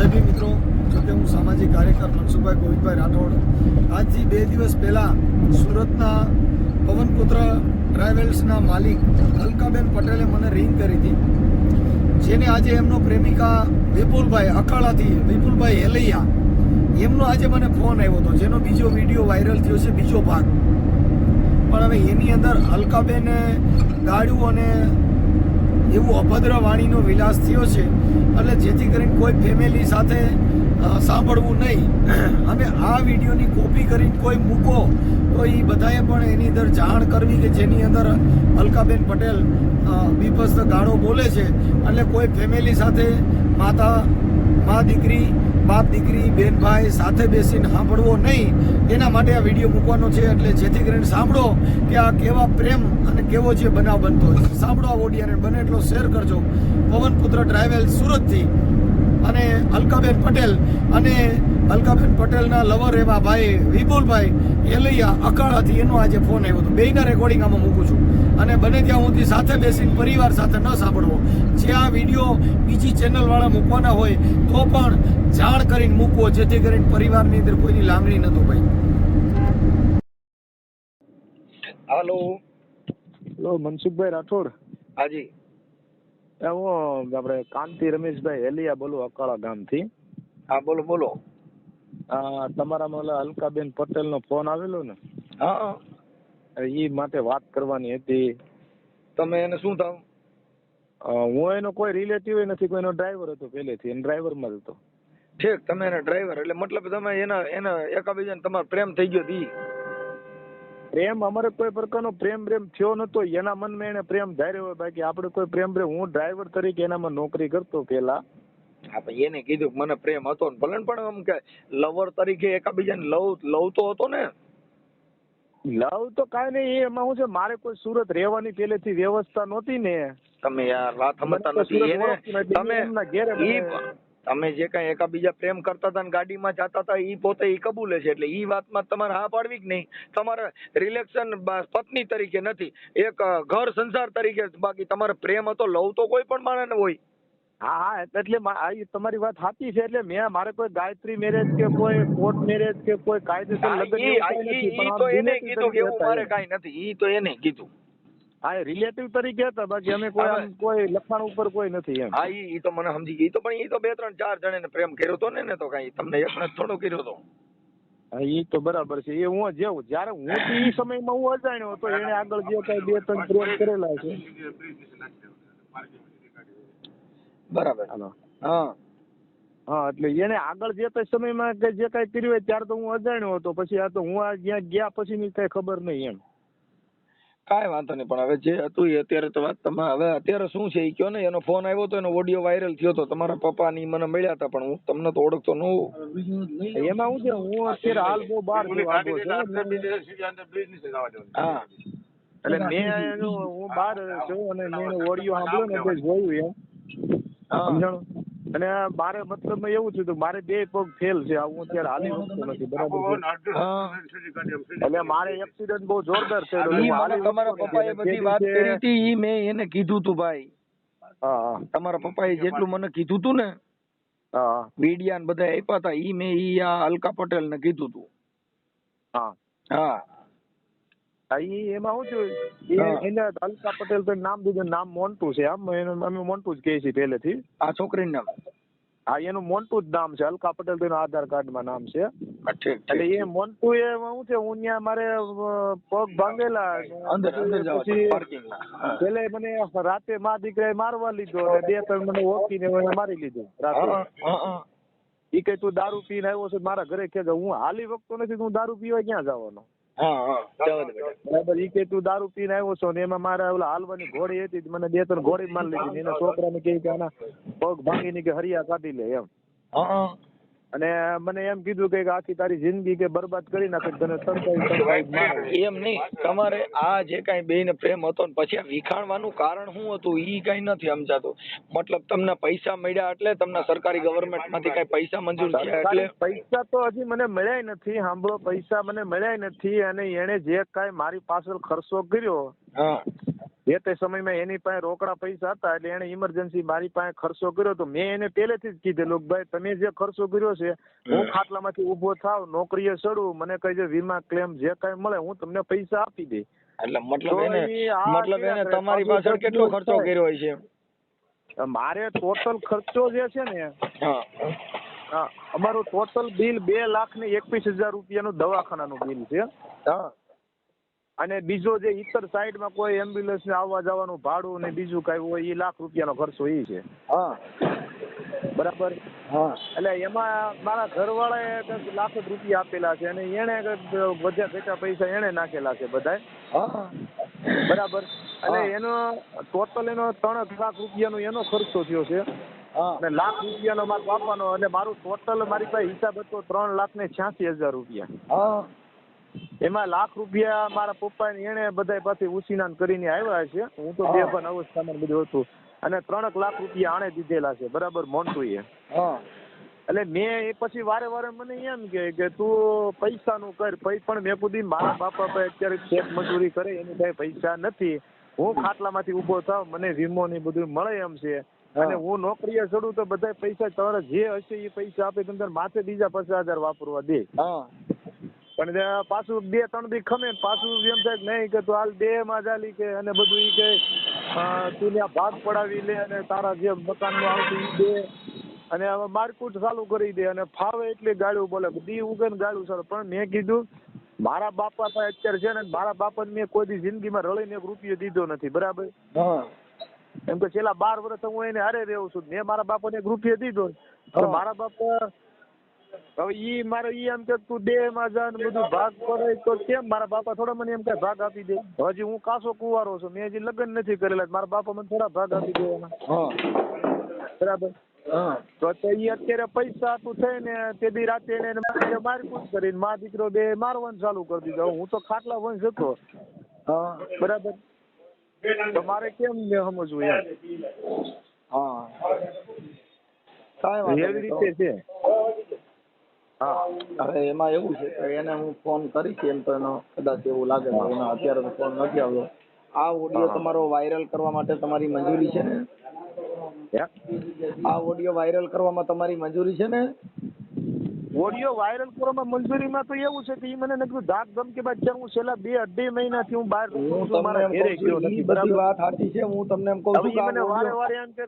જય ભીમ મિત્રો, જોકે હું સામાજિક કાર્યકર મનસુખભાઈ ગોવિંદભાઈ રાઠોડ આજથી 2 દિવસ પહેલાં સુરતના પવનપુત્ર ટ્રાવેલ્સના માલિક અલકાબેન પટેલે મને રિંગ કરી હતી, જેને આજે એમનો પ્રેમિકા વિપુલભાઈ અખાડાથી વિપુલભાઈ હેલૈયા એમનો આજે મને ફોન આવ્યો હતો, જેનો બીજો વિડીયો વાયરલ થયો છે, બીજો ભાગ. પણ હવે એની અંદર અલકાબેને ગાળ્યું અને એવું અભદ્ર વાણીનો વિલાસ થયો છે, એટલે જેથી કરીને કોઈ ફેમિલી સાથે સાંભળવું નહીં. અને આ વિડીયોની કોપી કરીને કોઈ મૂકો તો એ બધાએ પણ એની અંદર જાણ કરવી કે જેની અંદર અલકાબેન પટેલ બીભત્સ ગાળો બોલે છે, એટલે કોઈ ફેમિલી સાથે મા દીકરી, બાપ દીકરી, બેન ભાઈ સાથે બેસીને સાંભળવો નહીં. એના માટે આ વિડીયો મૂકવાનો છે, એટલે જેથી કરીને સાંભળો કે આ કેવા પ્રેમ અને કેવો જે બનાવ બનતો હોય. સાંભળો આ ઓડિયોને, બને એટલો શેર કરજો. પવનપુત્ર ટ્રાવેલ સુરતથી અને અલકાબેન પટેલ અને અલકાબેન પટેલના લવર એવા ભાઈ વિપુલભાઈ હેલૈયા અખાડાથી એનો આજે ફોન આવ્યો હતો. બેયના રેકોર્ડિંગ આમાં મૂકું છું, અને બને ત્યાં સુધી સાથે બેસીને પરિવાર સાથે ન સાંભળવો. જે આ વિડીયો બીજી ચેનલવાળા મૂકવાના હોય તો પણ જાણ કરીને મૂકવો, જેથી કરીને પરિવારની અંદર કોઈની લાગણી ન દુભાય. હાલો મનસુખભાઈ રાઠોડ. હાજી. હું આપણે કાંતિ રમેશભાઈ હેલિયા બોલું, અકાળા ગામથી. હા, બોલો બોલો. તમારામાં અલકાબેન પટેલનો ફોન આવેલો ને? હા, એ માટે વાત કરવાની હતી. તમે એને શું થાવ? હું એનો કોઈ રિલેટિવ નથી, કોઈનો ડ્રાઈવર હતો પહેલેથી, એને ડ્રાઈવરમાં જ હતો. ઠીક, તમે એના ડ્રાઈવર, એટલે મતલબ તમે એના એકાબીજાને તમારો પ્રેમ થઈ ગયો દી? પ્રેમ અમારે કોઈ પ્રકારનો પ્રેમ થયો નતો. એના મનમાં એને પ્રેમ ધાર્યો હોય, બાકી આપણે કોઈ પ્રેમ હું ડ્રાઈવર તરીકે એનામાં નોકરી કરતો પેલા. હા, પણ એને કીધું કે મને પ્રેમ હતો ને, ભલે પણ આમ કે લવર તરીકે એકાબીજાને લવ તો હતો ને? લવ તો કાંઈ નહીં, એમાં શું છે, મારે કોઈ સુરત રહેવાની પહેલેથી વ્યવસ્થા નહોતી ને. તમે યાર વાત સમજતા નથી. તમે જે કઈ એકાબીજા પ્રેમ કરતા હતા ને ગાડીમાં જતા હતા, ઈ પોતે ઈ કબૂલે છે, એટલે ઈ વાતમાં તમારે હા પાડવી કે નહીં? તમારે રિલેશન પત્ની તરીકે નથી, એક ઘર સંસાર તરીકે. બાકી તમારે પ્રેમ હતો, લવ તો કોઈ પણ માણસને હોય. હા, એટલે તમારી વાત સાચી છે. એટલે મારે કોઈ ગાયત્રી મેરેજ કે કોઈ કોર્ટ મેરેજ કે કોઈ કાયદેસર લગ્ન ઈ તો એને કીધું કે એવું મારે કાઈ નથી, ઈ તો એને કીધું. હા, રિલેટિવ તરીકે હતા, બાકી અમે કોઈ લખાણ ઉપર કોઈ નથી એમ. હા, ઈ તો મને સમજી ગઈ. તો પણ ઈ તો 2 3 4 જણાને પ્રેમ કર્યો તો ને, તો કઈ તમને એકને થોડો કર્યો તો? હા, ઈ તો બરાબર છે. એ હું જયારે હું ઈ સમયમાં હું અજાણ્યો હતો, એને આગળ જે કઈ 2 3 પ્રેમ કરેલા છે. બરાબર. હા, એટલે એને આગળ જે કઈ સમયમાં જે કઈ કર્યું હોય ત્યારે તો હું અજાણ્યો હતો. પછી આ તો હું જ્યાં ગયા પછી ની કઈ ખબર નહીં એમ. કાંઈ વાંધો નહીં, પણ હવે જે હતું એ અત્યારે તો વાત તમે હવે અત્યારે શું છે એ કયો ને. એનો ફોન આવ્યો હતો, એનો ઓડિયો વાયરલ થયો હતો, તમારા પપ્પા ની મને મળ્યા હતા, પણ હું તમને તો ઓળખતો ન હોઉં. એમાં હું છે, હું અત્યારે હાલ બહુ બહાર છું. હા, એટલે મેં હું બહાર છું અને મેં ઓડિયો સાંભળ્યો ને જોયું એમ, સમજાણું. અને મારે મતલબ એવું થયું, મારે 2 પગ ફેલ છે, હું અત્યારે હાલી શકતો નથી. બરાબર. એટલે મારે એક્સિડન્ટ બહુ જોરદાર થયેલો. તમારા પપ્પાએ બધી વાત કરી હતી, ઈ મેં એને કીધું તું ભાઈ. હા, તમારા પપ્પાએ જેટલું મને કીધું તું ને, હા, મીડિયા ને બધા આપ્યા હતા, ઈ મેં આ અલકા પટેલ ને કીધું તું. હા, હા. એમાં શું થયું, એને અલકા પટેલ તો નામ દીધું, નામ મોન્ટુ છે. આમ અમે મોન્ટુ જ કહીએ છીએ પહેલેથી. આ છોકરીનું નામ? હા, એનું મોન્ટુ જ નામ છે. અલકા પટેલ તો એનું આધાર કાર્ડમાં નામ છે. એટલે એ મોન્ટુ એમાં શું છે, હું ત્યાં મારે પગ ભાંગેલા, પેલે મને રાતે મા દીકરાએ મારવા લીધો, 2 3 મને ઓળખીને મારી લીધું રાતે. ઈ કઈ તું દારૂ પીને આવ્યો છે મારા ઘરે, કે હું હાલી વખતો નથી, તું દારૂ પીવા ક્યાં જવાનો? બરાબર. ઈ કે તું દારૂ પીને આવ્યો છો ને, એમાં મારા ઓલા હાલવાની ઘોડી હતી, મને 2 3 ઘોડી મારી લીધી. એના છોકરાને કહે કે આના પગ ભાંગીને કે હરિયા કાઢી લે એમ. અને મને એમ કીધું કે આખી તારી જિંદગી કે બરબાદ કરી નાખે તને. એમ નહીં, તમારે આ જે કઈ બેયને પ્રેમ હતો ને પછી આ વિખાણવાનું કારણ શું હતું ઈ કઈ નથી સમજાતું. મતલબ તમને પૈસા મળ્યા એટલે તમને સરકારી ગવર્મેન્ટ માંથી કઈ પૈસા મંજૂર થયા એટલે? પૈસા તો હજી મને મળ્યા નથી. સાંભળો, પૈસા મને મળ્યા નથી. અને એને જે કઈ મારી પાછળ ખર્ચો કર્યો એ તે સમયમાં એની પાસે રોકડા પૈસા હતા એટલે એને ઇમરજન્સી મારી પાસે ખર્ચો કર્યો તો મેં એને પહેલેથી જ કીધેલું ભાઈ તમે જે ખર્ચો કર્યો છે હું ખાટલામાંથી ઊભો થાવ નોકરીએ ચડું મને કઈ વીમા ક્લેમ જે કઈ મળે હું તમને પૈસા આપી દે. એટલે મતલબ એને તમારી પાછળ કેટલો ખર્ચો કર્યો હોય છે? મારે ટોટલ ખર્ચો જે છે ને હા અમારું ટોટલ બિલ 2,21,000 રૂપિયાનું દવાખાનાનું બિલ છે. અને બીજો જે ઇતર સાઈડમાં કોઈ એમ્બ્યુલન્સ ને આવવા જવાનું ભાડું ને બીજું કઈ હોય એ લાખ રૂપિયાનો ખર્ચો એ છે. બરાબર. એટલે એમાં મારા ઘરવાળાએ કંઈક લાખ રૂપિયા આપેલા છે અને એને બધા ઘટા પૈસા એને નાખેલા છે બધા. બરાબર. એટલે એનો ટોટલ એનો 3 લાખ રૂપિયાનો એનો ખર્ચો થયો છે અને લાખ રૂપિયાનો મારા બાપાનો અને મારું ટોટલ મારી પાસે હિસાબ હતો 3,86,000 રૂપિયા. એમાં લાખ રૂપિયા મારા પપ્પા એને બધા પાછી ઉસીનાન કરીને આવ્યા છે. હું તો બેભાન અવસ્થામાં બધું હતું અને 3 લાખ રૂપિયા આણે દીધેલા છે. બરાબર મોન્ટુએ. એટલે મેં એ પછી વારે મને એમ કે તું પૈસાનું કર પણ મેં કીધું મારા બાપા પાસે અત્યારે ખેત મજૂરી કરે એની કઈ પૈસા નથી. હું ખાટલામાંથી ઊભો થાવ મને વીમો ને બધું મળે એમ છે અને હું નોકરીએ ચડું તો બધા પૈસા તમારે જે હશે એ પૈસા આપે તમને માથે બીજા 50,000 વાપરવા દે. પણ પાછું 2-3 દી ખમે પાછું એમ થાય નહીં કે તું હાલ 2 માં ચાલી કે અને બધું ઈ કે તું ત્યાં ભાગ પડાવી લે અને તારા જે મકાનમાં આવતું ઈ દે અને હવે મારકૂટ ચાલુ કરી દે અને ફાવે એટલી ગાળું બોલે દી ઉગન ગાળું સર. પણ મેં કીધું મારા બાપા પાસે અત્યારે છે ને મારા બાપાને મેં કોઈ દી જિંદગીમાં રળીને 1 રૂપિયો દીધો નથી. બરાબર. એમ કે છેલ્લા 12 વર્ષ હું એને હારે રહું છું. મેં મારા બાપાને 1 રૂપિયો દીધો મારા બાપા હવે ઈ મારે ઈ એમ કે તું 2 માં જા ને બધું ભાગ પડે તો કેમ મારા બાપા થોડા મને એમ કે ભાગ આપી દે. હજી હું કાસો કુંવારો છું મેં હજી લગ્ન નથી કરેલા મારા બાપા મને થોડા ભાગ આપી દેવાના. બરાબર. તો ઈ અત્યારે પૈસા તું થઈને તે દી રાતે એને મારકૂટ કરીને મા દીકરો 2 મારવાનું ચાલુ કરી દીધો. હું તો ખાટલા વંશ હતો. બરાબર. તો મારે કેમ સમજવું એમ એવી રીતે છે. હવે એમાં એવું છે કે એને હું ફોન કરીશ એમ તો એનો કદાચ એવું લાગે તો એનો અત્યારે તો ફોન નથી આવ્યો. આ ઓડિયો તમારો વાયરલ કરવા માટે તમારી મંજૂરી છે ને? આ ઓડિયો વાયરલ કરવામાં તમારી મંજૂરી છે ને? ઓડિયો વાયરલ કરવામાં મંજૂરીમાં તો એવું છે કે ઈ મને નકરું ધાક ધમકી બાદ હું છેલ્લા 2-2.5 મહિનાથી હું બહાર મારા ઘરે ગયો નથી. બધી વાત સાચી છે. હું તમને એમ કહું છું કે મને વારે એમ કે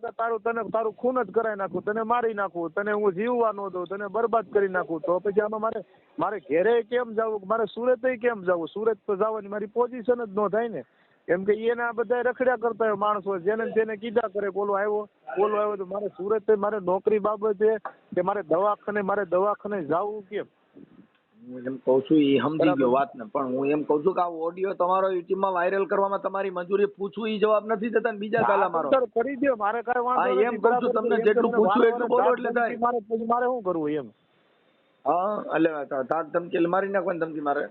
તારું ખૂન જ કરાવી નાખું તને મારી નાખું તને હું જીવવા ન દઉં તને બરબાદ કરી નાખું. તો પછી આમાં મારે ઘરે કેમ જવું મારે સુરત કેમ જવું? સુરત તો જવાની મારી પોઝિશન જ ન થાય ને. કેમ કે એના બધા રખડ્યા કરતા હોય માણસો જેને તેને કીધા કરે બોલો આવ્યો તો મારે સુરત મારે નોકરી બાબતે કે મારે દવાખાને જવું કેમ? હું એમ કઉ છું એ સમજી ગયો વાત ને પણ હું એમ કઉ છું કે આ ઓડિયો તમારો યુટ્યુબમાં વાયરલ કરવામાં તમારી મંજૂરી પૂછવું એ જવાબ નથી દેતા ને બીજા ગાલા મારો કરી દો મારે કઈ વાંધો એમ કઉ છું તમને જેટલું પૂછવું એટલું બોલો એટલે થાય. મારે શું કરવું એમ? એટલે તાક ધમકી મારી નાખવાની ધમકી મારે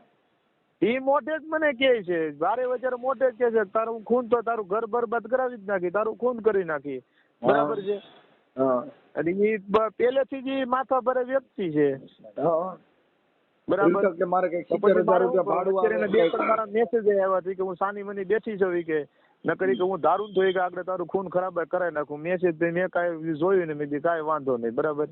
ઈ મોઢે જ મને કહે છે વારે વચ્ચે મોઢે જ કહે છે તારું ખૂન તો તારું ઘર બરબાદ કરાવી જ નાખી તારું ખૂન કરી નાખી. બરાબર છે. અને ઈ પહેલેથી જ માથા ભરે વ્યક્તિ છે. બરાબર. મારે કઈ 70,000 રૂપિયા ભાડું મારા મેસેજ આવ્યા છે કે હું સાની મની બેઠી છું કે ન કરી કે હું દારૂ ધોઈ કે આગળ તારું ખૂન ખરાબ કરાવી નાખું. મેસેજ મેં કાંઈ જોયું ને મેં કીધું કાંઈ વાંધો નહીં. બરાબર.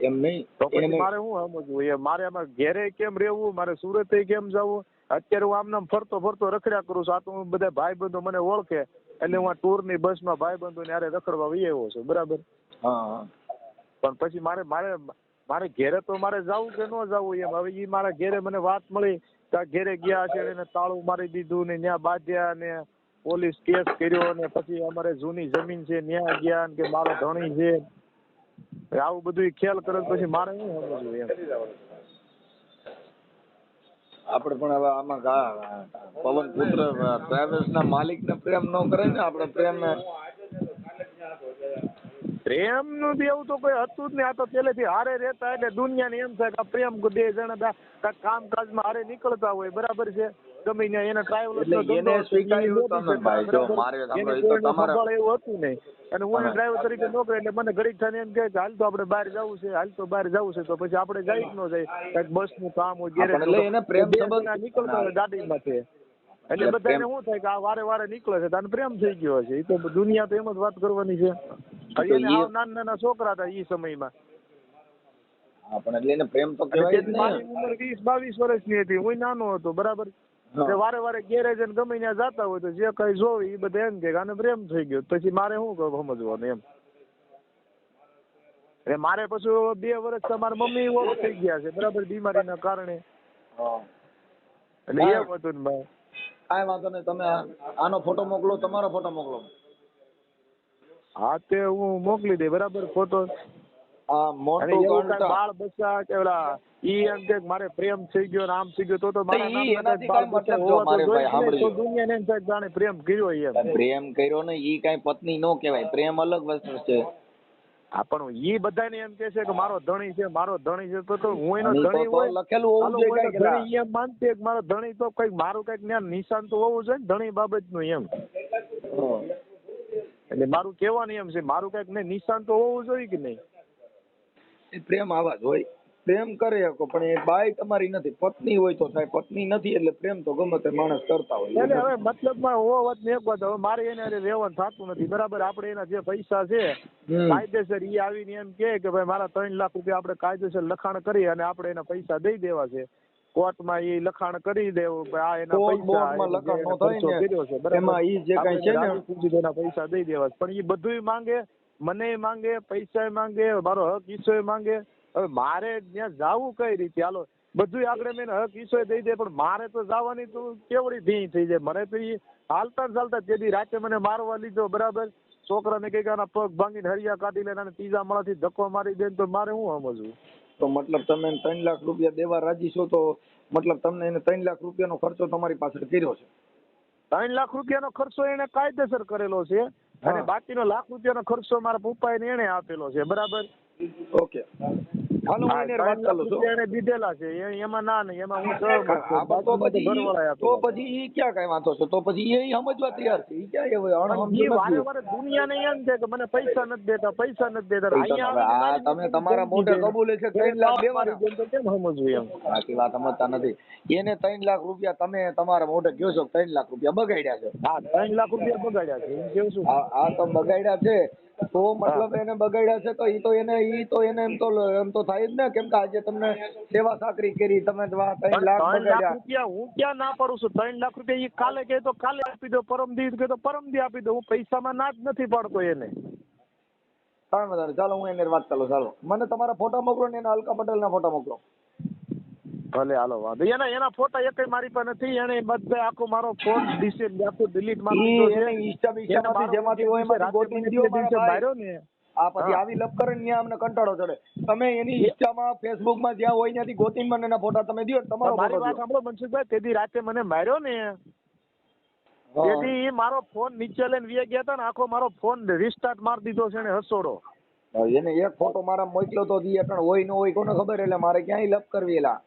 એમ નહીં તો પછી મારે શું સમજવું એ મારે આમાં ઘેરે કેમ રહેવું મારે સુરત કેમ જવું? અત્યારે હું આમ ફરતો રખડ્યા કરું છું. આ તો હું બધા ભાઈબંધો મને ઓળખે એટલે હું આ ટૂરની બસમાં ભાઈબંધો ને હારે રખડવા વહી આવ્યો છું. બરાબર. પણ પછી મારે ઘેરે તો મારે જવું કે ન જવું એમ. હવે ઈ મારા ઘેરે મને વાત મળી કે ઘેરે ગયા છે એને તાળું મારી દીધું ને ત્યાં બાંધ્યા ને પોલીસ કેસ કર્યો ને પછી અમારે જૂની જમીન છે ત્યાં ગયા કે મારો ધણી છે આવું બધું ખેલ કરે પછી મારે શું સમજવું એમ? આપણે પણ હવે આમાં પવન પુત્ર ટ્રાવેલ્સ ના માલિક ને પ્રેમ ન કરે ને આપણે પ્રેમ નું બી એવું તો કોઈ હતું જ નહીં. આ તો પેલેથી હારે રહેતા એટલે દુનિયાને એમ થાય કે પ્રેમ 2 જણા કામકાજમાં હારે નીકળતા હોય. બરાબર છે. ગમે એને ટ્રાવેલ એવું હતું નહીં અને હું ડ્રાઈવર તરીકે નોકરી એટલે મને ઘડીક થઈને એમ કે હાલ તો આપણે બહાર જવું છે તો પછી આપણે જઈ જ ન જાય કઈક બસ નું કામ હોય નીકળતા હોય ગાડીમાં છે એટલે એટલે બધાને પ્રેમ- શું થાય કે આ વારે વારે નીકળે છે તાને પ્રેમ થઈ ગયો હશે. એ તો દુનિયા તો એમ જ વાત કરવાની છે. તો એને ઈ- હાવ નાના નાના છોકરા હતા એ સમયમાં. હા પણ એટલે એને પ્રેમ તો અને કહેવાય જ તેથી ને. મારી ઉંમર 20-22 વર્ષની હતી, હું નાનો હતો બરાબર. હા. તે વારે વારે ગેરેજ ને ગમે ત્યાં જતા હોય તો જે કઈ જોવે એ બધા એમ કે આને પ્રેમ થઈ ગયો. પછી મારે શું સમજવાનું એમ. એટલે મારે પછી 2 વર્ષ તમારા મમ્મી ઓફ થઈ ગયા છે બરાબર, બીમારીના કારણે. હા. એટલે હા. એમ હતું ને ભાઈ. કાંઈ વાંધો નહીં, તમે આનો ફોટો મોકલો, તમારો ફોટો મોકલો. હા તે હું મોકલી દે બરાબર ફોટો. આ અને મોટું એવું કઈ ઘંટા બાળ બચ્ચા કે ઓલા ઈ એમ કે મારે પ્રેમ થઈ ગયો ને આમ થઈ ગયો તો મારા ઈ નામના એનાથી કઈ બાળ કાંઈ બચ્ચા મતલબ જો હોવા તો મારે જોઈએ ભાઈ જ નહીં. તો સાંભળજો. દુનિયાને એમ થાય કે જાણે પ્રેમ કર્યો એમ. પ્રેમ કર્યો ને ઈ કાંઈ પત્ની નો કહેવાય, પ્રેમ અલગ વસ્તુ છે. હા પણ ઈ બધાને એમ કે છે કે મારો ધણી છે, મારો ધણી છે. તો હું એનો અને તો ધણી તો હોય લખેલું હોવું હાલો જોઈએ હું એનો કાંઈક એલા. ધણી એમ માનતી કે મારો ધણી તો કઈક મારું કઈક જ્ઞાન નિશાન તો હોવું જોઈએ ને ધણી બાબતનું એમ. એટલે મારું કહેવાનું એમ છે મારું કઈક ને નિશાન તો હોવું જોઈએ કે નહીં. એ પ્રેમ આવા જ હોય. પ્રેમ કરે શકો પણ એ બાઈ તમારી નથી, પત્ની હોય તો થાય. પત્ની નથી એટલે પ્રેમ તો ગમે તે માણસ કરતા હોય. એટલે હવે મતલબમાં ઓ વાત ને એક વાત, હવે મારે એને હારે રહેવાનું થતું નથી બરાબર. આપણે એના જે પૈસા છે કાયદેસર ઈ આવીને એમ કે ભાઈ મારા 3 લાખ રૂપિયા આપણે કાયદેસર લખાણ કરી અને આપણે એના પૈસા દઈ દેવા છે. કોર્ટમાં ઈ લખાણ કરી દેવું કે આ એના કોર્ટ પૈસા બોર્ડમાં એને લખાણ જે નો થાય ખર્ચો ને, કર્યો છે બરાબર. એમાં ઈ જે કાંઈ છે ને રાજી ખુશી એના પૈસા દઈ દેવા છે. પણ ઈ બધુંય માંગે, મને માંગે, પૈસા માંગે, મારો હક હિસ્સો માંગે. હવે મારે ત્યાં જાવું કઈ રીતે? હાલો બધું આગળ મેં હક હિસ્સો દઈ દે પણ મારે તો જવાની તો કેવડી ભી થઈ જાય. મને તો ઈ હાલતા ને ચાલતા તેથી રાતે મને મારવા લીધો બરાબર. છોકરાને કઈક આના પગ ભાંગીને હરિયા કાઢી લે અને ત્રીજા માળાથી ધક્કો મારી દે તો મારે શું સમજવું? તો મતલબ તમે એને 3 લાખ રૂપિયા દેવા રાજી છો તો મતલબ તમને એને 3 લાખ રૂપિયાનો ખર્ચો તમારી પાછળ કર્યો છે. 3 લાખ રૂપિયાનો ખર્ચો એને કાયદેસર કરેલો છે અને બાકીનો લાખ રૂપિયાનો ખર્ચો મારા પપ્પાએ એને આપેલો છે બરાબર. ઓકે હાલો હું એને વાત કરું છું. એને દીધેલા છે એમાં ના નહીં, એમાં હું હા, પણ તો પછી ઘરવાળાએ તો આપેલા. પછી ઈ ક્યાં કઈ વાંધો છે? તો પછી એ સમજવા તૈયાર છે. ઈ ક્યાં હવે અણસમજુ ઈ વારે નથી. વારે દુનિયાને એમ છે કે મને પૈસા નથી દેતા, પૈસા નથી દેતા. અહીંયા હવે આ આવીને તમે તમારા મોઢે કબૂલે છે 3 લાખ દેવાના. મારી જેમ તો કેમ સમજવું એમ? બાકી વાત સમજતા નથી. એને 3 લાખ રૂપિયા તમે તમારા મોઢે કહો છો 3 લાખ રૂપિયા બગાડ્યા છે. હા 3 લાખ રૂપિયા બગાડ્યા છે એમ કેવું છું. આ તો બગાડ્યા છે તો મતલબ એને બગાડ્યા છે તો એને એમ તો થાય જ ને. કેમ કે આજે તમને સેવા સાકરી કરી, તમે 3 લાખ 3 લાખ બગાડ્યા. રૂપિયા હું ક્યાં ના પાડું છું? 3 લાખ રૂપિયા ઈ કાલે કહે તો કાલે આપી દો, પરમદી કહે તો પરમદી આપી દો. હું પૈસામાં ના જ નથી પાડતો એને. કાંઈ વાંધો નહીં. ચાલો હું એને વાત કરું. ચાલો મને તમારા ફોટા મોકલો ને એના અલકા પટેલના ફોટા મોકલો. ભલે હાલો વાંધો. એના ફોટા એકય મારી પાસે નથી. એને બધા આખો મારો ફોન ડિલીટ મારી દીધો છે. એને ઇન્સ્ટા બિસ્ટામાંથી જેમાંથી હોય એમાંથી ગોતીને દ્યો મારા ભાઈ. માર્યો ને આ પછી આવી લપ કરે ને ત્યાં અમને કંટાળો ચડે. તમે એની ઇન્સ્ટામાં ફેસબુકમાં જ્યાં હોય ત્યાંથી ગોતીને મને એના ફોટા તમે દ્યો. તમારો મારી ફોટો વાત દ્યો. સાંભળો મનસુખભાઈ, તેથી રાતે મને માર્યો ને તેથી ઈ મારો ફોન નીચે લઈને વી ગયા હતા ને આખો મારો ફોન રિસ્ટાર્ટ મારી દીધો છે એને હસોડો. એને એક ફોટો મારા મોકલ્યો તો દી પણ હોય ન હોય કોને ખબર. એટલે મારે ક્યાંય લપ કરવી. એલા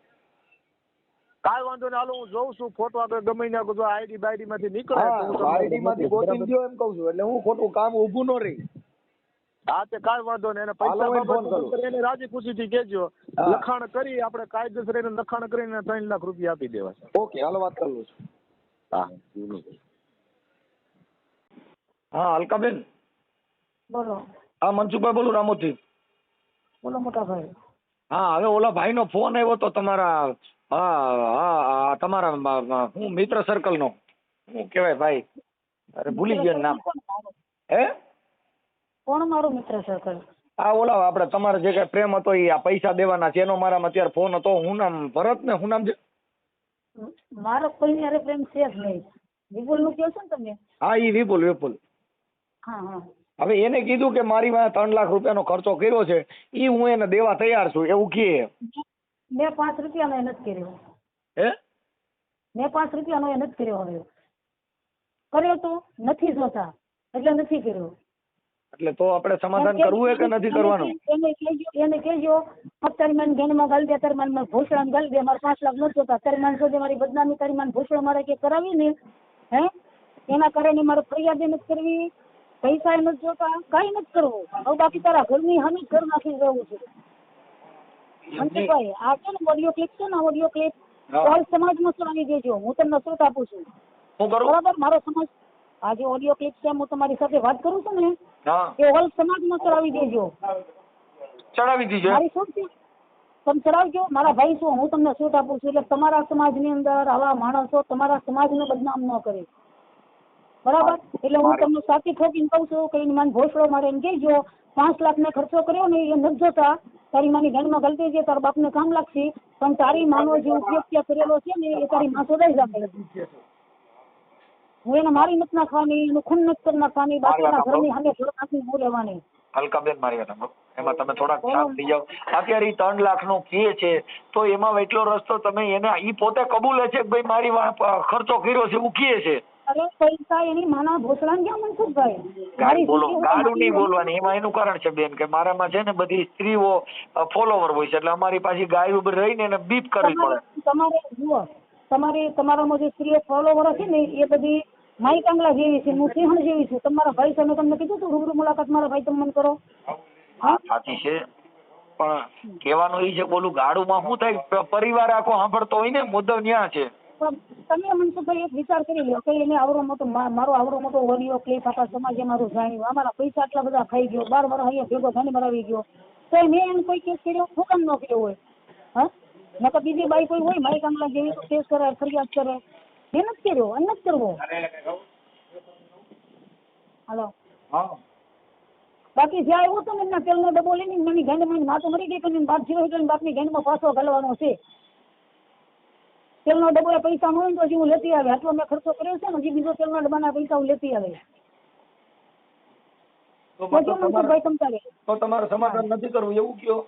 કાંઈ વાંધો નહીં, હાલો હું જોઉં છું ફોટો આગળ ગમે ને જો આઈડી બાઈડી માંથી નીકળે તો હું તમને આઈડી માંથી ગોતીને દ્યો એમ કહું છું. એટલે હું ખોટું કામ ઊભું ન રહી. હા તે કાંઈ વાંધો નહીં. એને હાલો, હું ફોન પૈસા કરું. એને રાજી ખુશીથી કહેજો. હા. લખાણ કરી આપણે કાયદેસર એને લખાણ કરીને 3 લાખ રૂપિયા આપી દેવા છે. ઓકે હાલો વાત કરું છું. હા હા અલકાબેન બોલો હા મનસુખભાઈ બોલું રામોથી. બોલો મોટા ભાઈ. હા હવે ઓલા ભાઈનો ફોન આવ્યો તો તમારા તમારા હું મિત્ર સર્કલ નો શું કહેવાય ભાઈ, અરે ભૂલી ગયો નામ. હે કોણ મારું મિત્ર સર્કલ? આ ઓલા આપણે તમારે જે કઈ પ્રેમ હતો એ આ પૈસા દેવાના છે એનો મારામાં અત્યારે ફોન હતો. હું નામ ભરત ને શું નામ છે? મારો કોઈ હારે પ્રેમ છે જ નહીં. વિપુલ નું કહો છો ને તમે? હા ઈ વિપુલ. હા હા. હવે એને કીધું કે મારી પાસે 3 લાખ રૂપિયાનો ખર્ચો કર્યો છે, ઈ હું એને દેવા તૈયાર છું એવું કહે. મેં 5 રૂપિયાનો એ નથી કર્યો. હે મેં 5 રૂપિયાનો એ નથી કર્યો. હવે કર્યો તો નથી જોતા એટલે નથી કર્યો. એટલે તો આપણે સમાધાન કરવું છે કે નથી કરવાનું? એને કહેજો તારી માન ઘેનમાં ગાલી દે, તારી માન ભૂસડા ગાલી દે, મારે 5 લાખ નથી જોતા. તારી માન સુધી મારી બદનામી, તારી માન ભૂસડો મારે કે કરાવી ને હે એના કારણે મારે ફરિયાદ નથી કરવી, પૈસા નથી જોતા, કઈ નથી કરવું. હવે બાકી તારા ઘરની હમી ઘર નાખી રહેવું છે. મનસુખભાઈ આ છે ને ઓડિયો ક્લિપ છે ને, ઓડિયો ક્લિપ ઓલ સમાજમાં ચલાવી દેજો. હું તમને શોધ આપું છું. હું કરું? બરાબર, મારો સમાજ આ જે ઓડિયો ક્લિપ છે હું તમારી સાથે વાત કરું છું ને હા, એ ઓલ સમાજમાં ચડાવી દેજો. ચડાવી દીજો. મારી શું છે તમે ચડાવજો, મારા ભાઈ શું હું તમને છૂટ આપું છું. એટલે તમારા સમાજની અંદર આવા માણસો તમારા સમાજને બદનામ ન કરે. બરાબર, એટલે હું તમને સાચી ઠોકીને કહું છું કે એની માન ભોસડો મારે એમ કહેજો 5 લાખ ને ખર્ચો કર્યો ને એ નથી જોતા. તારી માની ઘરમાં ગલતી છે, તારા બાપને કામ લાગશે, પણ તારી માનો જે ઉપયોગ ત્યાં કરેલો છે ને એ તારી માં શોધાઈ જાય. હું એને મારી નથી નાખવાની, એનું ખૂન નથી કરી નાખવાની, બાકીના ઘરની સામે થોડું નાખીને હું લેવાની. અલકાબેન મારી વાત સાંભળો. એમાં તમે થોડાક શાંત થઈ જાઓ. અત્યારે ઈ 3 લાખનો કહે છે તો એમાં એટલો રસ્તો તમે એને ઈ પોતે કબૂલે છે કે ભાઈ મારી ખર્ચો કર્યો છે એવું કહે છે. અરે પૈસા એની માના ભોસડા ક્યાં મનસુખભાઈ? ગાડું નહીં બોલવાની. એમાં એનું કારણ છે બેન કે મારામાં છે ને બધી સ્ત્રીઓ ફોલોવર હોય છે એટલે અમારી પાછી ગાય ઉપર રહીને એને બીપ કરવી પડે. તમારે જુઓ, તમારામાં જે સ્ત્રીઓ ફોલોવર છે ને એ બધી માઈ કાંગલા જેવી છે, હું સિંહણ જેવી છું. તમારા ભાઈ સામે તમને કીધું તું રૂબરૂ મુલાકાત મારા ભાઈ તમે મને કરો. હા સાચી છે, પણ કહેવાનું એ છે બોલું ગાડુમાં શું થાય પરિવાર આખો સાંભળતો હોય ને મુદ્દો ન્યા છે. તમે મનસુખભાઈ એક વિચાર કરી લો કે એને આવડો મોટો મારો આવડો મોટો ઓડિયો ક્લિપ આખા સમાજે મારું જાણ્યું, અમારા પૈસા આટલા બધા ખાઈ ગયો, 12 વર્ષ અહીંયા ભેગો થઈને મરાવી ગયો, તો મેં એને કોઈ કેસ કર્યો શું કામ ન કર્યો હોય? હા, નકર બીજી બાઈ કોઈ હોય માઈ કામલા જેવી તો કેસ કરે, ફરિયાદ કરે. મેં નથી કર્યો અને નથી કરવો. હાલો, બાકી જ્યાં આવ્યો હતો ને એમના તેલનો ડબ્બો લઈને મારી ગાંડમાં માં તો મરી ગઈ પણ બાપ જીવો એટલે બાપની ગાંડમાં પાછો ઘાલવાનો છે. તેલનો ડબ્બો પૈસા ન હોય તો હજી હું લેતી આવે. આટલો મેં ખર્ચો કર્યો છે ને હજી બીજો તેલના ડબ્બાના પૈસા હું લેતી આવે. તો તમારે સમાધાન નથી કરવું એવું કયો?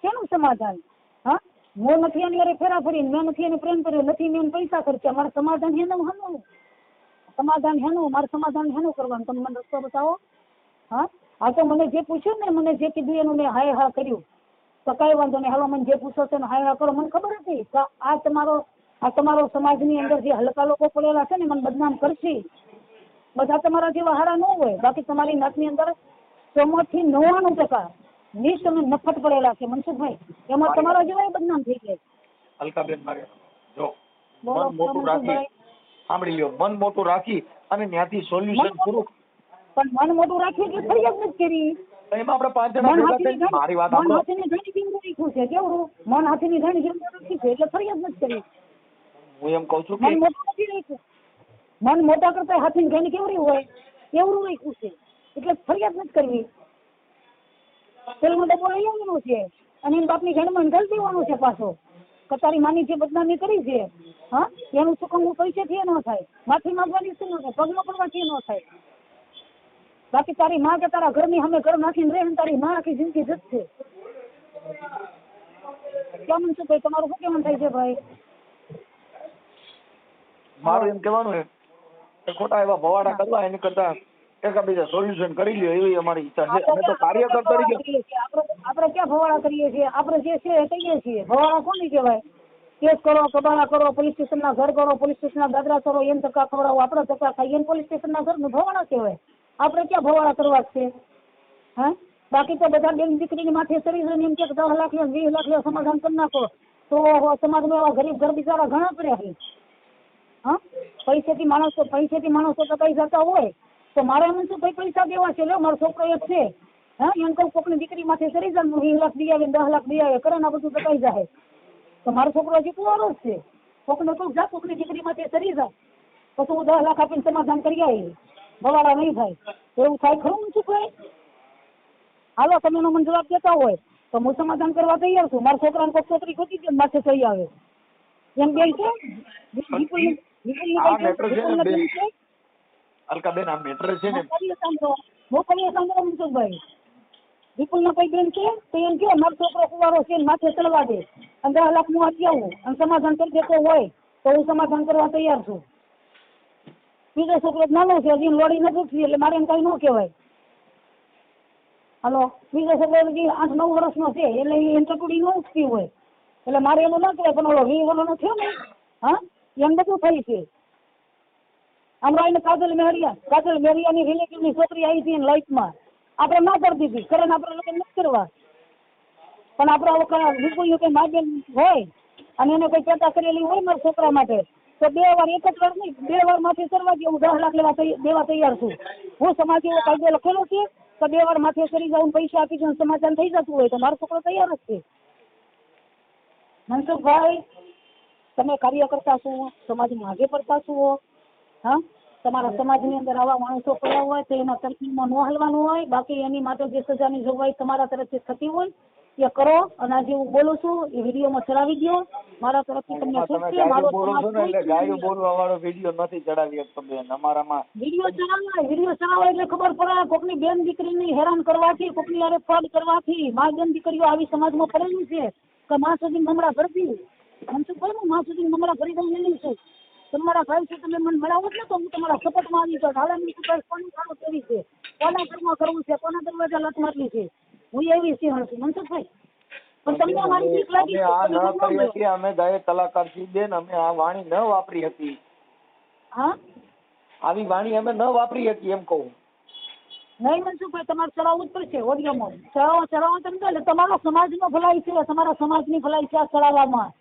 શેનું સમાધાન? હા, હું નથી એની અરે ફેરા ફરીને, મેં નથી એને પ્રેમ કર્યો, નથી મેં પૈસા ખર્ચ્યા. મારે સમાધાન હેનું સમાધાન હેનું મારે સમાધાન હેનું કરવાનું? તમે મને રસ્તો બતાવો. હા, આ તો મને જે પૂછ્યું ને મને જે કીધું એનું મેં હાય હા કર્યું. તો કઈ વાંધો નહીં, હાલો મને જે પૂછો છે ને હાય હા કરો. મને ખબર હતી કે આ તમારો સમાજની અંદર જે હલકા લોકો પડેલા છે ને મને બદનામ કરશે. બધા તમારા જેવા હારા ન હોય. બાકી તમારી નાતની અંદર 100 થી 99% નીચ અને નફટ પડેલા છે મનસુખભાઈ. એમાં તમારા જેવા બદનામ થઈ જાય. અલકાબેન મારે જો મન મોટું રાખી સાંભળી લ્યો, મન મોટું રાખી અને ત્યાંથી સોલ્યુશન પૂરું. પણ મન મોટું રાખ્યું એટલે ફરિયાદ નથી કરી. એમાં આપણે 5 જણા ભેગા થઈને મારી વાત સાંભળો. મન હાથીની ઘણી કેવું રાખ્યું છે, કેવું મન હાથીની ઘણી કેવું રાખ્યું છે એટલે ફરિયાદ નથી કરી. હું એમ કહું છું કે મન મોટું નથી રાખ્યું. મન મોટા કરતા હાથીની ઘણી કેવડી હોય એવું રાખ્યું છે એટલે ફરિયાદ નથી કરવી. તેલનો ડબ્બો લઈ આવવાનો છે અને એમ બાપની ઘેણમાં ગલ દેવાનો છે પાછો કે તારી માની જે બદનામી કરી છે હા એનું ચૂકવણું પૈસેથી ન થાય, માફી માંગવાની શું ન થાય, પગમાં પડવાથી ન થાય. બાકી તારી માં કે તારા ઘરની સામે ઘર નાખીને રહે તારી માં આખી જિંદગી જશે. કેમ શું ભાઈ તમારું શું કેમ થાય છે ભાઈ? મારું એમ કહેવાનું છે ખોટા એવા ભવાડા કરવા એની કરતા એકાબીજા સોલ્યુશન કરી લ્યો એવી અમારી ઈચ્છા છે. અમે તો કાર્યકર તરીકે આપણે ક્યાં ભવાડા કરીએ છીએ? આપણે જે છે એ કહીએ છીએ. ભવાડા કોની કહેવાય? કેસ કરો, કબાડા કરો, પોલીસ સ્ટેશનના ઘર કરો, પોલીસ સ્ટેશનના દાદરા કરો, એને ધક્કા ખવડાવો, આપણે ધક્કા ખાઈએ, એને પોલીસ સ્ટેશનના ઘરનું ભવાડા કહેવાય. આપણે ક્યાં ભવાડા કરવા છે? હા, બાકી તો બધા બેન દીકરીની માથે ચડી જઈને એમ કે 10 લાખ લે 20 લાખ લે સમાધાન કરી નાખો તો સમાજમાં એવા ગરીબ ઘર બિચારા ઘણા પડ્યા છે. હા, પૈસેથી માણસો ટકાઈ જતા હોય તો મારે એમ શું ભાઈ પૈસા દેવા છે? લો મારો છોકરો એક છે હા એમ કહું કોકની દીકરી માથે ચડી જાય 20 લાખ દી આવે 10 લાખ દી આવે કરે ને બધું ટકાઈ જાય તો મારો છોકરો હજી કુંવારો જ છે. કોકને કહું જા કોકની દીકરી માથે ચડી જાય પછી હું 10 લાખ આપીને સમાધાન કરી આવી ભવાડા નહીં થાય. એવું થાય ખરું શું ભાઈ? હાલો તમે એનો મને જવાબ દેતા હોય તો હું સમાધાન કરવા તૈયાર છું. મારા છોકરાને કોઈ છોકરી ખોટી દે માથે ચડી આવે એમ બેન છે. અલકાબેન આ મેટર છે ને મોકલીએ સાંભળો મનસુખભાઈ. વિપુલના કોઈ બેન છે તો એમ કે મારો છોકરો કુંવારો છે માથે ચડવા દે અને 10 લાખ હું આપી આવું અને સમાધાન કરી દેતો હોય તો હું સમાધાન કરવા તૈયાર છું. બીજો છોકરો નાનો છે હજી લોડી નથી ઉઠી એટલે મારે એમ કઈ ન કહેવાય. હાલો, બીજો છોકરો હજી 8-9 વર્ષનો છે એટલે એમ ટકડી ન ઉઠતી હોય એટલે મારે એનું ના કહેવાય. પણ ઓલો 20 વર્ષનો થયો ને હા એમ બધું થઈ છે. હમણાં એને કાજલ મેરિયાની રિલેટિવની છોકરી આવી હતી લાઈફમાં આપણે ના કરી દીધી કરે ને આપણે લોકો નથી કરવા. પણ આપણે વિપુલનું કંઈ મા બેન હોય અને એને કોઈ ચર્ચા કરેલી હોય મારા છોકરા માટે તો 2 વાર એક જ વાર નહીં 2 વાર માથે કરવા દે. હું 10 લાખ દેવા તૈયાર છું. હું સમાજ એવો કાયદો લખેલો છે તો 2 વાર માથે કરી જાઉં પૈસા આપી જાઉં સમાધાન થઈ જતું હોય તો મારો છોકરો તૈયાર જ છે. મનસુખભાઈ તમે કાર્યકર્તા છો, સમાજમાં આગે પડતા છો. હા, તમારા સમાજની અંદર આવા માણસો પડ્યા હોય તો એના તરફીમાં ન હલવાનું હોય. બાકી એની માટે જે સજાની જોગવાઈ તમારા તરફથી થતી હોય એ કરો. અને આજે હું બોલું છું એ વિડીયોમાં ચડાવી દો. મારા તરફથી તમને તમે ગાયું બોલો છો ને એટલે ગાયું બોલવા વાળો વિડીયો નથી ચડાવી શકતો બેન અમારામાં. વિડીયો ચડાવાય એટલે ખબર પડે. કોકની બેન દીકરીની હેરાન કરવાથી, કોકની હારે ફ્રોડ કરવાથી મા બેન દીકરીઓ આવી સમાજમાં પડેલી છે કે માં સુધી મમરા ભરતી. મનસુખભાઈ હું માં સુધી મમરા ભરી દઉં નહીં છું. તમારા ભાઈ છે તમે મને મળાવો ને તો હું તમારા સપોર્ટમાં આવી જાઉં. હાલે મનસુખભાઈ કોની કામ કેવી છે, કોના ઘરમાં કરવું છે, કોના દરવાજા લત મારવી છે, હું એવી સિંહણ છું મનસુખભાઈ. પણ તમને મારી બીક લાગી અમે આ ન કરી હતી. અમે ગાયક કલાકાર છીએ બેન. અમે આ વાણી ન વાપરી હતી. હા, આવી વાણી અમે ન વાપરી હતી એમ કહું. નહીં મનસુખભાઈ તમારે ચડાવવું જ પડશે. ઓડિયોમાં ચડાવો તમે એટલે તમારો સમાજનો ભલાઈ છે, તમારા સમાજની ભલાઈ છે આ ચડાવવામાં.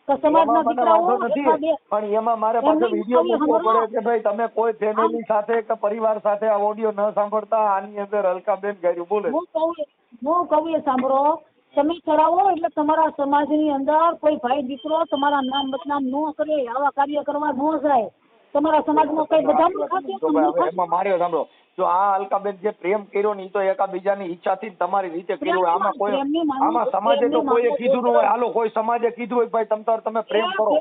તો સમાજના દીકરાઓ પણ એમાં મારે પાછો વિડીયો મૂકવો પડે કે ભાઈ તમે કોઈ ફેમિલી સાથે કે પરિવાર સાથે આ ઓડિયો ન સાંભળતા. આની અંદર અલકાબેન ગાયરું બોલે. હું કહું એ સાંભળો. તમે ચડાવો એટલે તમારા સમાજની અંદર કોઈ ભાઈ દીકરો તમારા નામ બદનામ ન કરે, આવા કાર્ય કરવા ન જાય. તમારા સમાજમાં કઈ બધા એમાં માર્યો સાંભળો. જો આ અલકાબેન જે પ્રેમ કર્યો ને એ તો એકાબીજાની ઈચ્છાથી તમારી રીતે કર્યો. આમાં કોઈ આમાં સમાજે તો કોઈએ કીધું ન હોય. હાલો કોઈ સમાજે કીધું હોય ભાઈ તમે પ્રેમ કરો.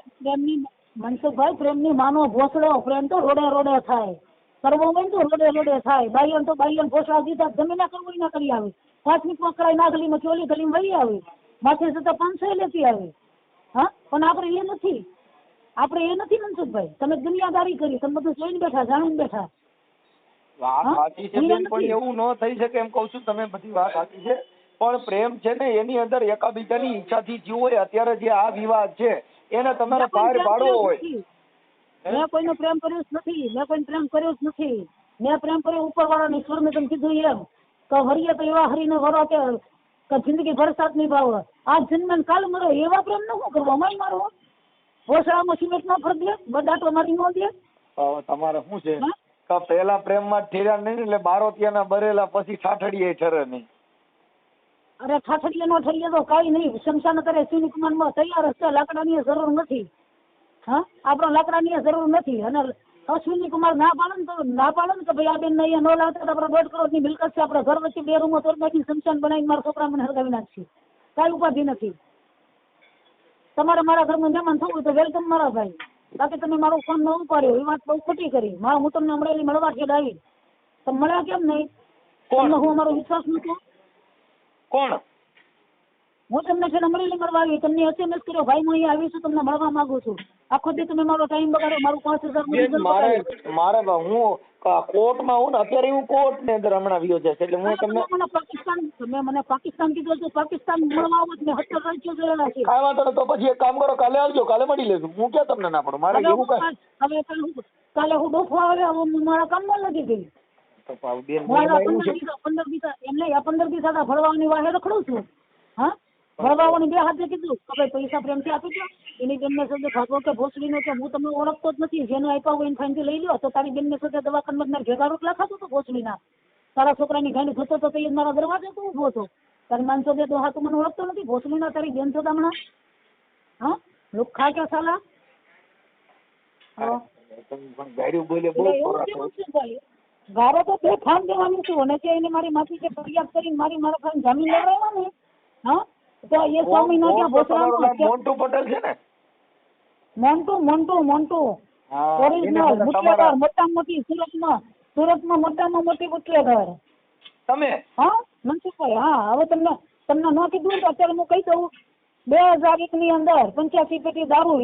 મનસુખભાઈ પ્રેમની માનો ભોસડો. પ્રેમ તો રોડે રોડે થાય, કરવો હોય તો રોડે રોડે થાય. બાઈયન તો બાઈયન ભોસડા દીધા જમીને કરવું ના કરી આવે. 5 મિનિટમાં કરાય ના ગલીમાં ચોલી ગલીમાં વળી આવે. માથે જતા 500 લેતી આવે. હા, પણ આપણે એ નથી મનસુખભાઈ. તમે દુનિયાદારી કરી, તમે બધું જોઈને બેઠા, જાણીને બેઠા. વાત સાચી છે બેન, પણ એવું ન થઈ શકે એમ કઉ છું. તમે બધી વાત સાચી છે પણ પ્રેમ છે ને એની અંદર એકાબીજાની ઈચ્છાથી જીવ હોય. અત્યારે જે આ વિવાદ છે એને તમારે બહાર પાડવો હોય. મેં કોઈનો પ્રેમ કર્યો જ નથી. મેં કોઈ પ્રેમ કર્યો જ નથી. મેં પ્રેમ કર્યો ઉપરવાળાને, ઈશ્વરને. તમે કીધું એમ કે હરિએ તો એવા હરીને વરો કે જિંદગી ભરસાત નહીં ભાવ. આ જન્મ કાલ મરો એવા પ્રેમ ન શું કરવો? અમાય મારો ભોસડામાં સિમેન્ટ ન ફરક દે, બદાટો મારી ન દે. તમારે શું છે કે પહેલા પ્રેમમાં ઠેર્યા નહીં એટલે બારોટિયાના બરેલા પછી ઠાઠડીએ ઠરે નહીં. અરે ઠાઠડીએ નો ઠરીએ તો કઈ નહીં. શમશાન કરે સિનિકમાનમાં તૈયાર હશે. લાકડાની જરૂર નથી. હા, આપણે લાકડાની જરૂર નથી. અને અશ્વિની કુમાર ના પાડે તો ના પાડે ને કે ભાઈ આ બેન અહીંયા ન લાવતા આપણે 1.5 કરોડની મિલકત છે. આપણે ઘર વચ્ચે 2 રૂમો તોડ નાખી શમશાન બનાવીને મારા છોકરા મને હરગાવી નાખશે. કઈ ઉપાધિ નથી. તમારે મારા ઘરમાં મહેમાન થવું તો વેલકમ મારા ભાઈ. બાકી તમે મારો ફોન ન ઉપાડ્યો એ વાત બહુ ખોટી કરી. હું તમને અમરેલી મળવા છે આવી. તમે મળ્યા કેમ નહીં? તમને હું અમારો વિશ્વાસ નતો. કોણ? હું તમને છે અમરેલી મળવા આવી. તમને SMS કર્યો ભાઈ હું અહીંયા આવી છું, તમને મળવા માંગુ છું. આખો દી તમે મારો ટાઈમ બગાડો. મારું 5000 મારે હું કોર્ટમાં હું ને અત્યારે હું કોર્ટ ની અંદર હમણાં આવ્યો છે એટલે હું તમને પાકિસ્તાન કીધું હતું. પાકિસ્તાન મળવા આવો મેં 70 રાજ્યો જોયેલા છે. કાંઈ વાંધો નહીં. તો પછી એક કામ કરો, કાલે આવજો, કાલે મળી લેશું. હું ક્યાં તમને ના પડું. મારે એવું હવે કાલે હું ડોફા આવે મારા કામમાં નથી ગઈ. 15 દિવસ ભરવાની વાહે રખડું છું. હા, ભરવાઓની 2 હાથે કીધું કે ભાઈ પૈસા પ્રેમથી આપી દો. એની બેનને સાથે ભાગવો કે ભોસડીનો કે હું તમને ઓળખતો જ નથી. જેને આપ્યા હોય એને ફાઈનથી લઈ લો. તો તારી બેનને સાથે દવાખાનામાં ભેગા રોટલા ખાતો હતો ભોસડીના. તારા છોકરાની ગાંડી થતો તો એ મારા દરવાજે તો ઉભો હતો. તારી માનસો દે તો હા તું મને ઓળખતો નથી. ભોસડીના તારી બેન છો હમણાં. હા, લુખ્ખા કે સાલા. ગારો તો બે ફાન દેવાની છું. અને એને મારી માથી જે ફરિયાદ કરીને મારા ફાન જામીન લેવડાવ્યા ને. હા, તો એ 6 મહિના ત્યાં ભોસડામાં. મોન્ટુ પટેલ છે ને? મોન્ટુ ઓરિજિનલ મુટલેઘર. મોટામાં મોટી સુરતમાં મોટામાં મોટી મુટલેઘર. તમે? હા મનસુખભાઈ. હા, હવે તમને ન કીધું તો અત્યારે હું કહી દઉં. 2001 ની અંદર 85 પેટી દારૂ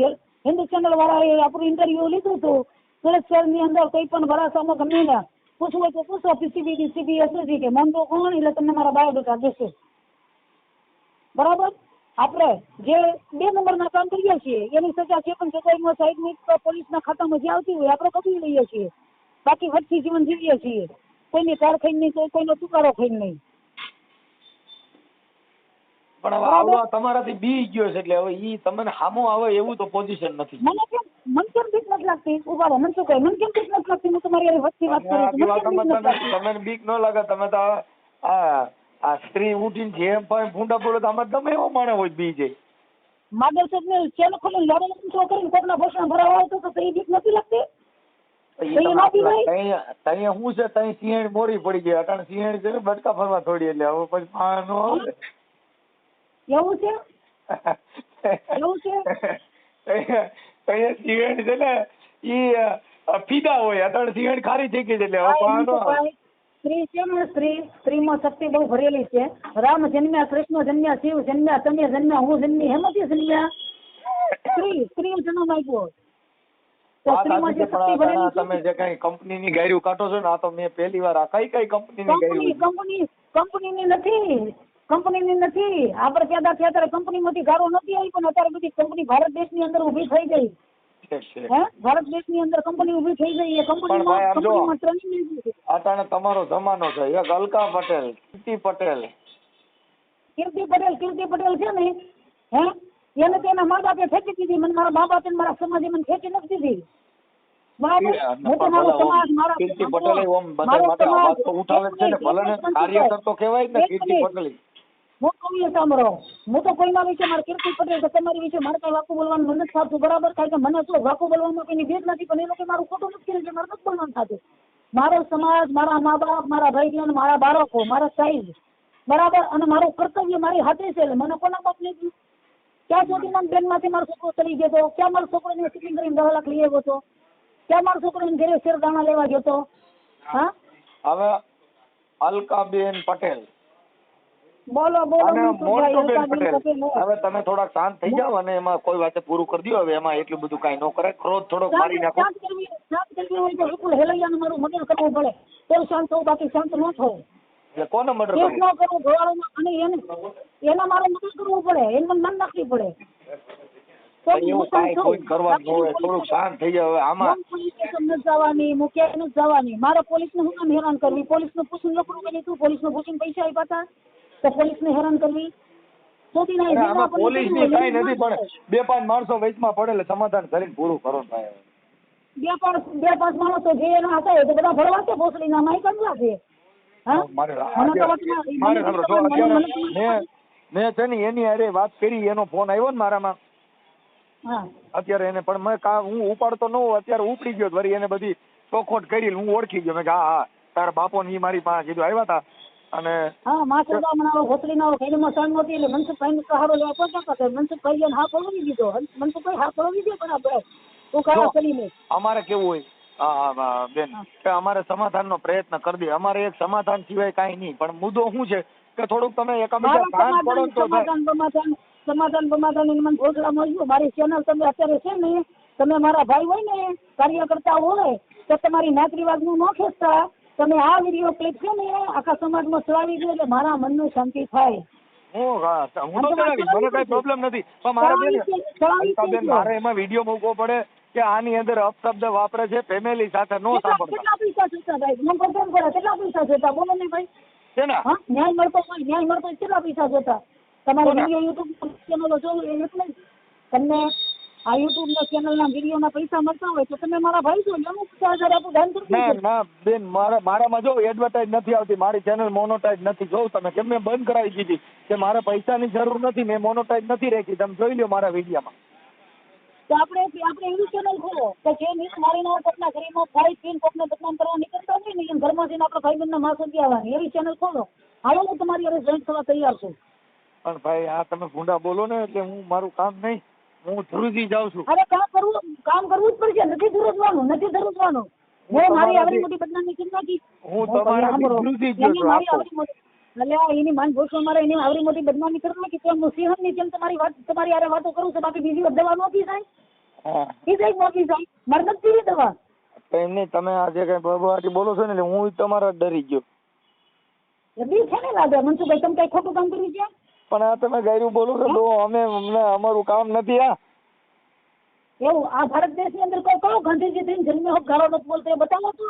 હિન્દુ ચેનલ વાળાએ આપણું ઇન્ટરવ્યુ લીધું હતું. સુરત શહેરની અંદર કોઈ પણ ભરાસામાં ગમે ને પૂછવું હોય તો પૂછો. PCBD CBSSG કે મોન્ટુ કોણ એટલે તમને મારા બાયોડેટા દેશે. બરાબર? આપણે જે 2 નંબરના કામ કરીએ છીએ એની સજા જે પણ જગ્યાએ સાહેબની પોલીસના ખાતામાં જે આવતી હોય આપણે કબૂલી લઈએ છીએ. બાકી વચ્ચે જીવન જીવીએ છીએ. કોઈની કાર ખાઈને નહીં, કોઈનો તુકારો ખાઈને નહીં. પણ હવે આવવા તમારાથી બી ગયો છે એટલે હવે ઈ તમને સામો આવે એવું તો પોઝિશન નથી. મને કેમ બીક નથી લાગતી? ઉભા રહો, મને શું કહે? મને કેમ બીક નથી લાગતી? હું તમારી હારે વચ્ચે વાત કરું છું. મને કેમ બીક નથી લાગતી? તમને બીક ન લાગે? તમે તો આ સ્ત્રી ઉઠીને જેમ પણ ભૂંડા બોલો તો આમાં ગમે એવો માણસ હોય બી જાય. માધવ સાહેબ ને ચેલો ખોલીને લાડો પૂછો કરીને કોકના ભોસણા ભરાવા આવતો તો એ બીક નથી લાગતી? તઅહીંયા શું છે, તઈ સિંહણ મોરી પડી ગઈ. અટાણે સિંહણ છે ને બટકા ફરવા થોડી એટલે હવે પછી પાણ નો આવે. એવું છે? એવું છે? તઅહીંયા સિંહણ છે ને ઈ ફીદા હોય. અટાણે સિંહણ ખારી થઈ ગઈ છે એટલે હવે પાણ નો આવે. સ્ત્રી છે ને, સ્ત્રીમાં શક્તિ બહુ ભરેલી છે. રામ જન્મ્યા, કૃષ્ણ જન્મ્યા, શિવ જન્મ્યા, તમે જન્મ્યા, હું જન્મી, હેમાંથી જન્મ્યા? સ્ત્રી જન્મ આપ્યો. તો સ્ત્રીમાં જે શક્તિ ભરેલી છે, તમે જે કઈ કંપનીની ગાયરું કાઢો છો ને, આ તો મેં પહેલી વાર આ કઈ કંપનીની ગાયરું? કંપનીની નથી, કંપનીની નથી. આપણે પેદા થયા ત્યારે કંપનીમાંથી ગાળો નથી આવી, પણ અત્યારે બધી કંપની ભારત દેશની અંદર ઊભી થઈ ગઈ. ભારત દેશની અંદર કંપની ઊભી થઈ ગઈ. એ કંપનીમાં ટ્રેનિંગ. અટાણે તમારો જમાનો છે. એક અલકા પટેલ, કીર્તિ પટેલ છે ને, હે, એને તેના મા બાપે ફેંકી દીધી. મને મારા મા બાપે મારા સમાજે મને ફેંકી નથી દીધી. કીર્તિ પટેલ અવાજ તો ઉઠાવે છે ને, ભલે ને કાર્યકર તો કહેવાય ને કીર્તિ પટેલ. હું કહીએ સાંભળો, હું તો કોઈના વિશે મારે કીર્તિ પટેલ તમારી વિશે મારે કઈ વાકું બોલવાનું મને નથી થતું બરાબર. કારણ કે મને શું વાકું બોલવામાં કોઈની ભેદ નથી, પણ એ લોકો મારું ખોટું નથી કર્યું એટલે મારે નથી બોલવાનું થતું. મારો સમાજ, મારા મા બાપ, મારા ભાઈ બહેન, મારા બાળકો, મારા સાઈઝ બરાબર, અને મારું કર્તવ્ય મારી હાથે છે. એટલે મને કોના બાપ નહીં ગયું? ક્યાં સુધી મને બેનમાંથી મારો છોકરો ચડી ગયો હતો? ક્યાં મારો છોકરો સિટિંગ કરીને 10 લાખ લઈ આવ્યો હતો? ક્યાં મારો છોકરો ઘરે શેરદાણા લેવા ગયો હતો? હા, હવે અલકાબેન પટેલ, બોલો મોન્ટુબેન પટેલ, હવે તમે થોડાક શાંત થઈ જાઓ અને એમાં કોઈ વાતે પૂરું કરી દો. હવે એમાં એટલું બધું કઈ ન કરે. ક્રોધ થોડોક મારી નાખો. શાંત કરવી હોય તો વિપુલ હેલૈયાનું મારું મર્ડર કરવું પડે તો શાંત થવું, બાકી શાંત ન થવું. એટલે કોને મર્ડર કેસ ન કરવું ગોવાળોમાં, અને એના મારે મદદ કરવું પડે, એને મને મન નાખવી પડે. એવું કાંઈ કોઈ કરવાનું હોય. થોડુંક શાંત થઈ જાવ. હવે આમાં પોલીસ સ્ટેશન નથી જવાની, મુખ્ય નથી જવાની. મારે પોલીસને શું કામ હેરાન કરવી? પોલીસને પૂછીને લખડું કરી તું પોલીસને પૂછીને પૈસા આપ્યા હતા તો પોલીસને હેરાન કરવી? પોલીસની કાંઈ નથી, પણ 2-5 માણસો વચમાં પડે એટલે સમાધાન કરીને પૂરું કરો. બે પાંચ માણસો જે એના હતા એ તો બધા ભરવા છે. ભોસડીના માઈ કંગલા છે. મેં છે ને એની હારે વાત કરી, એનો ફોન આવ્યો ને મારામાં અત્યારે એને, પણ મેં હું ઉપાડતો ન હોઉં. અત્યારે ઉપડી ગયો વળી એને બધી ચોખોટ કરી. હું ઓળખી ગયો. મેં હા તારા બાપો ની મારી પાસે કીધું આવ્યા હતા. અને હા માસુદા મનાવો ભોસડીના કઈમાં સાંજ નહોતી એટલે મનસુખભાઈ સહારો લેવા પહોંચ્યા. મનસુખભાઈ હા પળવી દીધો. મનસુખભાઈ હા પળવી દે બરાબર. તું કાળા કરી લે. અમારે કેવું હોય બેન કે અમારે સમાધાનનો પ્રયત્ન કરી દે. અમારે એક સમાધાન સિવાય કાંઈ નહીં. પણ મુદ્દો શું છે કે થોડુંક તમે એકાબીજા શાંત પડો તો સમાધાન મને ભોસડા મળ્યું. મારી ચેનલ તમે અત્યારે છે ને, તમે મારા ભાઈ હોય ને, કાર્યકર્તા હોય તો તમારી નાત રિવાજનું ન ખેંચતા તમે આ વિડીયો ક્લિપ છે ને આખા સમાજમાં ચલાવી દો એટલે મારા મનનું શાંતિ થાય. હું તો જણાવીશ, મને કઈ પ્રોબ્લેમ નથી. પણ મારે મારે એમાં વિડીયો મૂકવો પડે કે આની અંદર અપશબ્દ વાપરે છે, ફેમિલી સાથે નો સાંભળતા. કેટલા પૈસા જોતા ભાઈ? કેટલા પૈસા જોતા બોલો ને ભાઈ? ન્યાય મળતો કેટલા પૈસા જોતા? તમારે વિડીયો યુટ્યુબ ચેનલો જોવું એટલે તમને આ યુટ્યુબ ના ચેનલ ના વિડીયો ના પૈસા મળતા હોય તો તમે મારા ભાઈ છો. અમુક 50,000 આપું દાન કરજો. ના બેન, મારામાં જો એડવર્ટાઇઝ નથી આવતી. મારી ચેનલ મોનોટાઇઝ નથી. જો તમે કેમ મેં બંધ કરાવી દીધી કે મારે પૈસાની જરૂર નથી. મેં મોનોટાઇઝ નથી રાખી. તમે જોઈ લો મારા વિડીયોમાં. તો આપણે એવી ચેનલ ખોલો કે જે નીચ મારીને કોકના ગરીબમાં ખાઈ પીને કોકને બદનામ કરવા નીકળતા હોય ને, ઘરમાં જઈને આપણે ભાઈ બહેનના માસ સુધી આવવાની એવી ચેનલ ખોલો. હાલો હું તમારી હારે જોઈન્ટ થવા તૈયાર છું. પણ ભાઈ આ તમે ભૂંડા બોલો ને એટલે હું મારું કામ નહીં, હું ધ્રુજી જાઉં છું. અરે કામ કરવું જ પડશે. નથી ધ્રુજવાનું. હું મારી આવડી મોટી બદનામી કરી નાખી. હું તમારા ધ્રુજી જ છું. એટલે એની માન ભોસવા મારે એની આવડી મોટી બદનામી કરી નાખી. તો હું સિંહણની જેમ તમારી હારે વાતો કરું છું. બાકી બીજી દવા નો પી જાય. મારે નથી પીવી દવા. એમની તમે આજે કઈ બબવાટી બોલો છો ને એટલે હું તમારા ડરી ગયો. બી છે ને લાગે મનસુખભાઈ તમે કઈ ખોટું કામ કર્યું છે? પણ આ તમે ગાયરું બોલો છો તો અમને અમારું કામ નથી. એવું આ ભારત દેશની અંદર કોઈ કયો ગાંધીજી થઈને જન્મે હોત ગાળો નથી બોલતો એ બતાવો છો?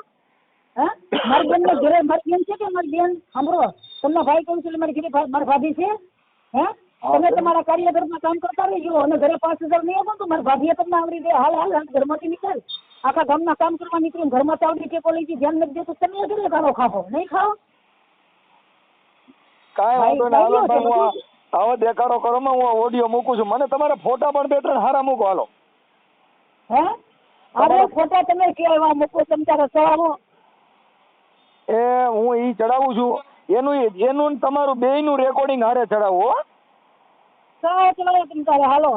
હા, મારી બેન મારી બેન છે કે મારી બેન સાંભળો તમને ભાઈ કહું છું એટલે મારી ઘરે મારી ભાભી છે. હે હા, તમે બેન. તમારા કાર્યઘરમાં કામ કરતા રહેજો અને ઘરે 5,000 નહીં આપો તો મારી ભાભીએ તમને આવડી દે હાલ હાલ હાલ ઘરમાંથી નીકળ આખા ગામના કામ કરવા નીકળ્યું ઘરમાં ચાવડી ટેકો લઈ ધ્યાન નથી દેતું તમે ઘરે ગાળો ખાઓ નહીં ખાઓ કાંઈ વાંધો નહીં. ભાઈ, હાલો ભાઈ, હું ભાઈ, આવો દેખાડો કરો માં હું ઓડિયો મૂકું છું. મને તમારા ફોટા પણ 2-3 હારા મૂકો. હાલો હે અરે ખોટા તમે કેવા મૂકો તમે તારા ચડાવો એ હું ઈ ચડાવું છું એનું ને તમારું બેયનું રેકોર્ડિંગ હારે ચડાવું હો. ચડાવો તમે તારે હાલો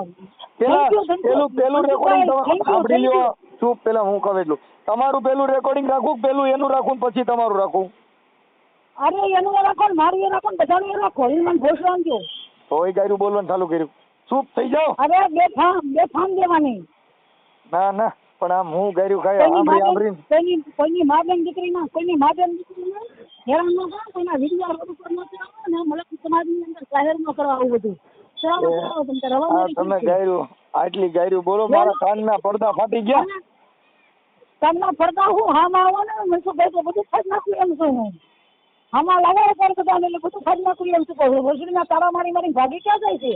પેલા Thank you, thank you. પેલું રેકોર્ડિંગ Thank you, સાંભળી thank you. લ્યો. ચૂપ, પેલા હું કહું એટલું. તમારું પેલું રેકોર્ડિંગ રાખું પેલું એનું રાખું ને પછી તમારું રાખું? અરે એનું એ રાખો ને મારું એ રાખો ને બધાનું એ રાખો એ મને ભોસવાનું દો તોય ગાયરું બોલવાનું ચાલુ કર્યું. ચૂપ થઈ જાઓ. અરે બે ફામ દેવાની ના ના, પણ આમ હું ગાયરું ખાય આંબરી કોઈની મા બેન દીકરી ના કોઈની મા બેન દીકરી ના હેરાન ન કરો કોઈના વિડિયો રોડ ઉપર ન ચડાવો ને મતલબ સમાજની અંદર જાહેર ન કરવા આવું બધું ચડાવો તમે તારે રવા આ તમે ગાયરું આટલી ગાયરું બોલો મારા કાનના પડદા ફાટી ગયા. તમને પડદા હું હામાં આવો ને મનસુખભાઈ તો બધું ખાઈ નાખું એમ છું હું હામાં લાવો કર બધા એટલે બધું ખાઈ નાખું એમ છું કહું ભોસડીના તાળા મારી મારી ભાગી ક્યાં જાય છે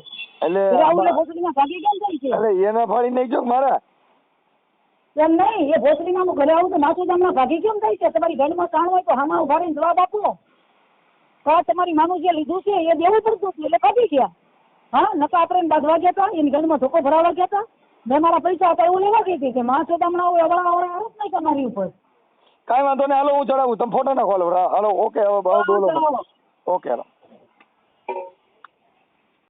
રાહુલે ભોસડીના ભાગી ક્યાં જાય છે એટલે એને ફાડી નહીં જો મારા એમ નહીં એ ભોસડીમાં હું ઘરે આવું તો નાસુ ગામના ભાગી કેમ થાય છે તમારી ઘરમાં કાણ હોય તો હામાં ઉભા રહીને જવાબ આપો હા તમારી માનું જે લીધું છે એ દેવું પડતું હતું એટલે ભાગી ગયા હા નકા આપણે બાંધવા ગયા હતા એની ઘરમાં ધોકો ભરાવા ગયા હતા મેં મારા પૈસા હતા એવું લેવા ગઈ હતી કે માં ચોદામણા હોય અવળા અવળા આરોપ નહીં તમારી ઉપર કાંઈ વાંધો નહીં. હાલો હું ચડાવું તમે ફોટો નાખો. હાલો ઓકે હવે બોલો. ઓકે હાલો.